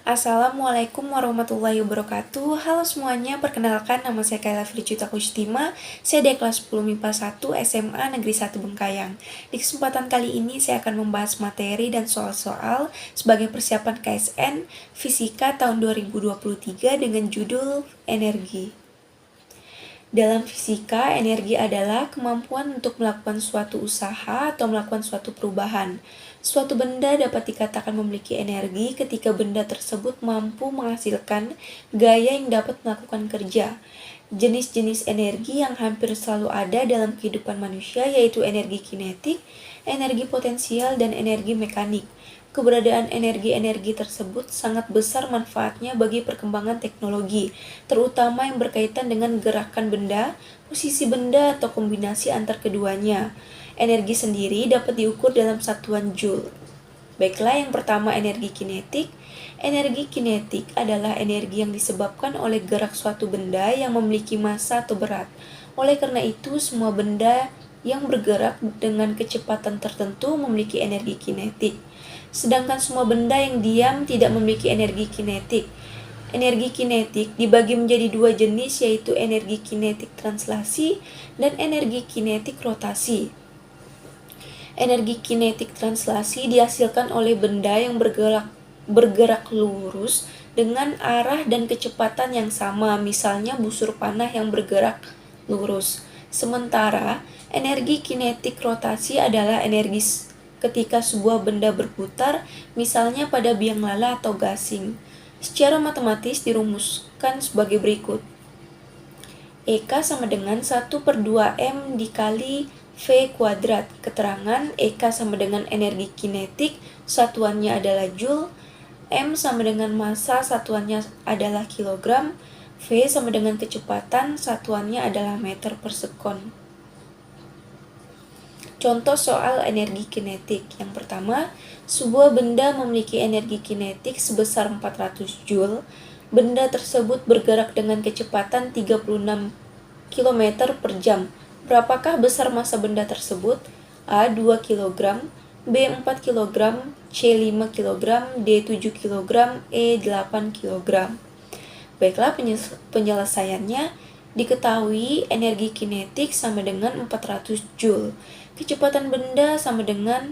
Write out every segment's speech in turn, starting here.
Assalamualaikum warahmatullahi wabarakatuh. Halo semuanya, perkenalkan nama saya Kayla Firjuta Kustima. Saya dari kelas 10 MIPA 1 SMA Negeri 1 Bengkayang. Di kesempatan kali ini saya akan membahas materi dan soal-soal sebagai persiapan KSN Fisika tahun 2023 dengan judul Energi. Dalam fisika, energi adalah kemampuan untuk melakukan suatu usaha atau melakukan suatu perubahan. Suatu benda dapat dikatakan memiliki energi ketika benda tersebut mampu menghasilkan gaya yang dapat melakukan kerja. Jenis-jenis energi yang hampir selalu ada dalam kehidupan manusia yaitu energi kinetik, energi potensial, dan energi mekanik. Keberadaan energi-energi tersebut sangat besar manfaatnya bagi perkembangan teknologi, terutama yang berkaitan dengan gerakan benda, posisi benda, atau kombinasi antar keduanya. Energi sendiri dapat diukur dalam satuan joule. Baiklah, yang pertama energi kinetik. Energi kinetik adalah energi yang disebabkan oleh gerak suatu benda yang memiliki massa atau berat. Oleh karena itu, semua benda yang bergerak dengan kecepatan tertentu memiliki energi kinetik. Sedangkan semua benda yang diam tidak memiliki energi kinetik. Energi kinetik dibagi menjadi dua jenis, yaitu energi kinetik translasi dan energi kinetik rotasi. Energi kinetik translasi dihasilkan oleh benda yang bergerak lurus dengan arah dan kecepatan yang sama, misalnya busur panah yang bergerak lurus. Sementara energi kinetik rotasi adalah energi ketika sebuah benda berputar, misalnya pada biang lala atau gasing. Secara matematis dirumuskan sebagai berikut. EK sama dengan 1/2M dikali V kuadrat. Keterangan EK sama dengan energi kinetik, satuannya adalah joule. M sama dengan massa, satuannya adalah kilogram. V sama dengan kecepatan, satuannya adalah meter per sekon. Contoh soal energi kinetik. Yang pertama, sebuah benda memiliki energi kinetik sebesar 400 joule. Benda tersebut bergerak dengan kecepatan 36 km per jam. Berapakah besar massa benda tersebut? A. 2 kg, B. 4 kg, C. 5 kg, D. 7 kg, E. 8 kg. Baiklah, penyelesaiannya. Diketahui energi kinetik sama dengan 400 joule. Kecepatan benda sama dengan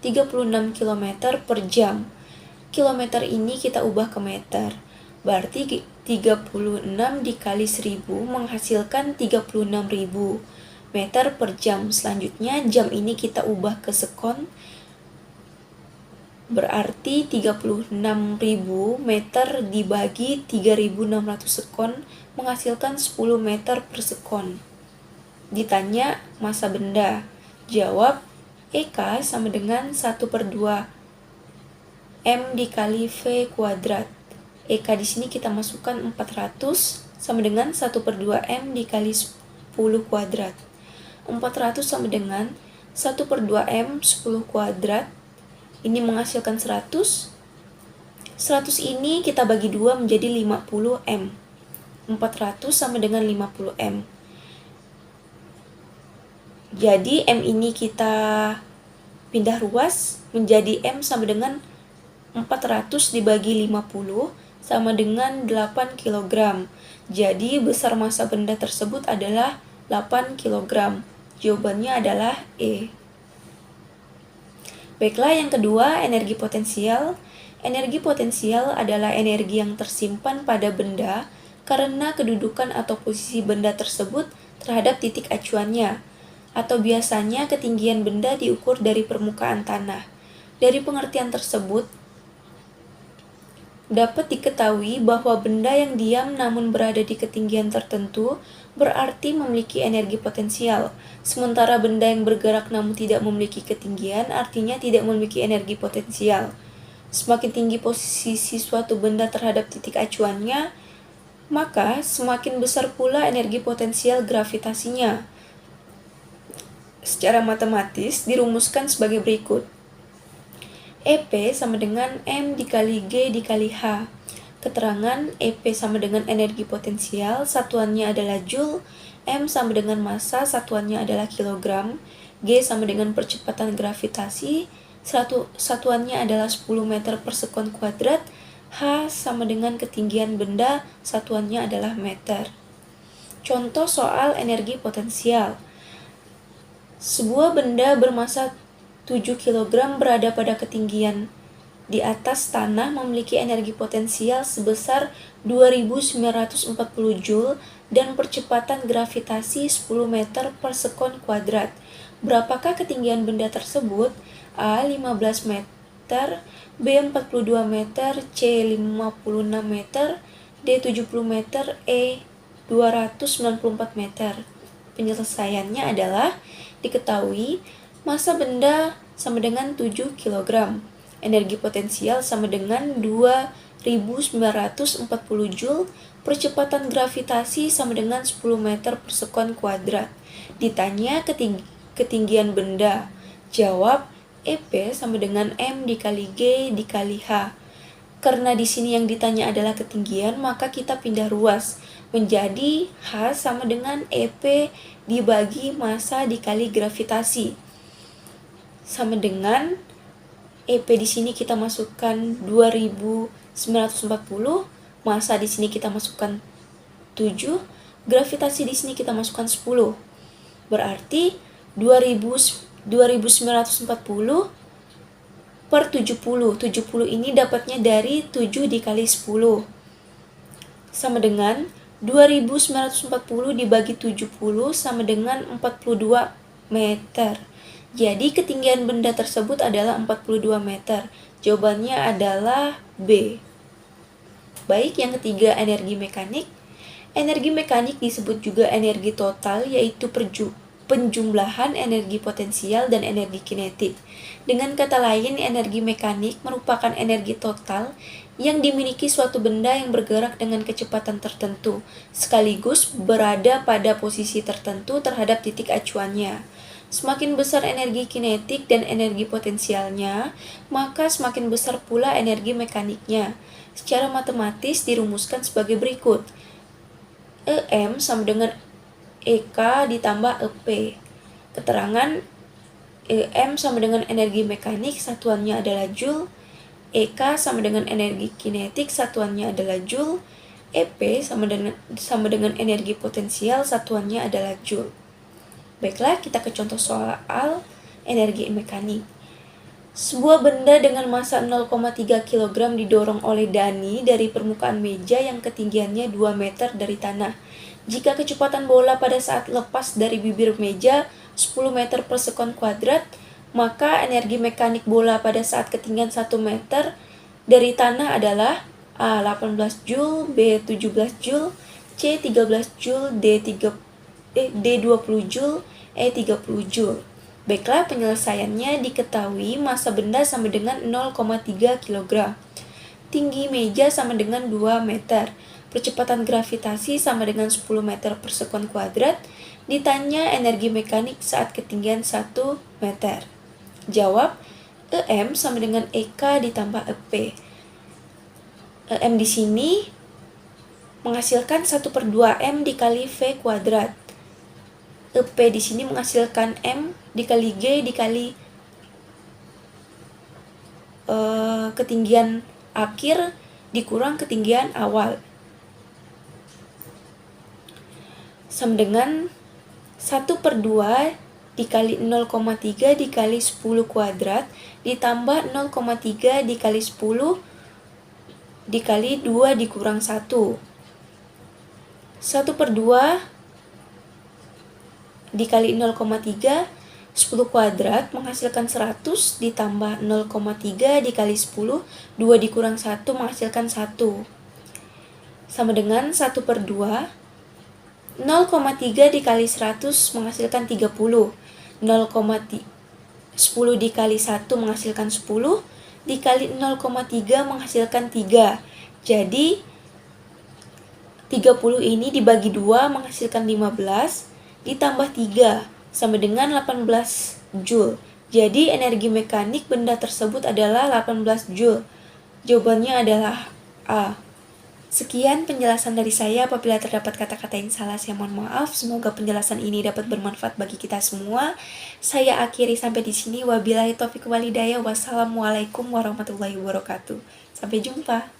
36 km per jam. Kilometer ini kita ubah ke meter. Berarti 36 dikali 1000 menghasilkan 36.000 meter per jam. Selanjutnya jam ini kita ubah ke sekon. Berarti 36.000 meter dibagi 3.600 sekon menghasilkan 10 meter per sekon. Ditanya massa benda. Jawab, EK sama dengan 1/2 M dikali V kuadrat. EK di sini kita masukkan 400 sama dengan 1/2 M dikali 10 kuadrat. 400 sama dengan 1/2 M 10 kuadrat. Ini menghasilkan 100. 100 ini kita bagi 2 menjadi 50 M. 400 sama dengan 50 M. Jadi M ini kita pindah ruas menjadi M sama dengan 400 dibagi 50 sama dengan 8 kg. Jadi besar massa benda tersebut adalah 8 kg. Jawabannya adalah E. Baiklah, yang kedua, energi potensial. Energi potensial adalah energi yang tersimpan pada benda karena kedudukan atau posisi benda tersebut terhadap titik acuannya, atau biasanya ketinggian benda diukur dari permukaan tanah. Dari pengertian tersebut, dapat diketahui bahwa benda yang diam namun berada di ketinggian tertentu berarti memiliki energi potensial, sementara benda yang bergerak namun tidak memiliki ketinggian artinya tidak memiliki energi potensial. Semakin tinggi posisi suatu benda terhadap titik acuannya, maka semakin besar pula energi potensial gravitasinya. Secara matematis dirumuskan sebagai berikut. EP sama dengan M dikali G dikali H. Keterangan EP sama dengan energi potensial, satuannya adalah joule. M sama dengan massa, satuannya adalah kilogram. G sama dengan percepatan gravitasi, satuannya adalah 10 meter per sekon kuadrat. H sama dengan ketinggian benda, satuannya adalah meter. Contoh soal energi potensial. Sebuah benda bermasa 7 kg berada pada ketinggian di atas tanah memiliki energi potensial sebesar 2940 Joule dan percepatan gravitasi 10 meter per sekon kuadrat. Berapakah ketinggian benda tersebut? A. 15 meter, B. 42 meter, C. 56 meter, D. 70 meter, E. 294 meter. Penyelesaiannya adalah diketahui massa benda sama dengan 7 kg. Energi potensial sama dengan 2940 Joule, percepatan gravitasi sama dengan 10 meter per sekon kuadrat. Ditanya ketinggian benda, jawab EP sama dengan M dikali G dikali H. Karena di sini yang ditanya adalah ketinggian, maka kita pindah ruas menjadi H sama dengan EP dibagi massa dikali gravitasi. Sama dengan EP di sini kita masukkan 2940, massa di sini kita masukkan 7, gravitasi di sini kita masukkan 10. Berarti 2940 per 70. 70 ini dapatnya dari 7 dikali 10. Sama dengan 2940 dibagi 70 sama dengan 42 meter. Jadi ketinggian benda tersebut adalah 42 meter. Jawabannya adalah B. Baik, yang ketiga energi mekanik. Energi mekanik disebut juga energi total, yaitu penjumlahan energi potensial dan energi kinetik. Dengan kata lain, energi mekanik merupakan energi total yang dimiliki suatu benda yang bergerak dengan kecepatan tertentu, sekaligus berada pada posisi tertentu terhadap titik acuannya. Semakin besar energi kinetik dan energi potensialnya, maka semakin besar pula energi mekaniknya. Secara matematis dirumuskan sebagai berikut. EM sama dengan EK ditambah EP. Keterangan EM sama dengan energi mekanik, satuannya adalah Joule. EK sama dengan energi kinetik, satuannya adalah Joule. EP sama dengan energi potensial, satuannya adalah Joule. Baiklah, kita ke contoh soal energi mekanik. Sebuah benda dengan massa 0,3 kg didorong oleh Dani dari permukaan meja yang ketinggiannya 2 meter dari tanah. Jika kecepatan bola pada saat lepas dari bibir meja 10 meter per sekon kuadrat, maka energi mekanik bola pada saat ketinggian 1 meter dari tanah adalah A. 18 Joule, B. 17 Joule, C. 13 Joule, D. 20 Joule, E. 30 Joule. Baiklah, penyelesaiannya diketahui massa benda sama dengan 0,3 kg. Tinggi meja sama dengan 2 meter. Percepatan gravitasi sama dengan 10 meter per sekon kuadrat. Ditanya energi mekanik saat ketinggian 1 meter. Jawab, EM sama dengan EK ditambah EP. EM di sini menghasilkan 1/2M dikali V kuadrat. EP di sini menghasilkan M dikali G dikali ketinggian akhir dikurang ketinggian awal. Sama dengan 1/2 dikali 0,3 dikali 10 kuadrat ditambah 0,3 dikali 10 dikali 2 dikurang 1. 1/2 dikali 0,3, 10 kuadrat menghasilkan 100 ditambah 0,3 dikali 10, 2 dikurang 1 menghasilkan 1. Sama dengan 1/2, 0,3 dikali 100 menghasilkan 30, 10 dikali 1 menghasilkan 10, dikali 0,3 menghasilkan 3. Jadi 30 ini dibagi 2 menghasilkan 15, ditambah 3 sama dengan 18 Joule. Jadi energi mekanik benda tersebut adalah 18 Joule. Jawabannya adalah A. Sekian penjelasan dari saya. Apabila terdapat kata-kata yang salah, saya mohon maaf. Semoga penjelasan ini dapat bermanfaat bagi kita semua. Saya akhiri sampai di sini. Wabillahi taufiq wal hidayah. Wassalamualaikum warahmatullahi wabarakatuh. Sampai jumpa.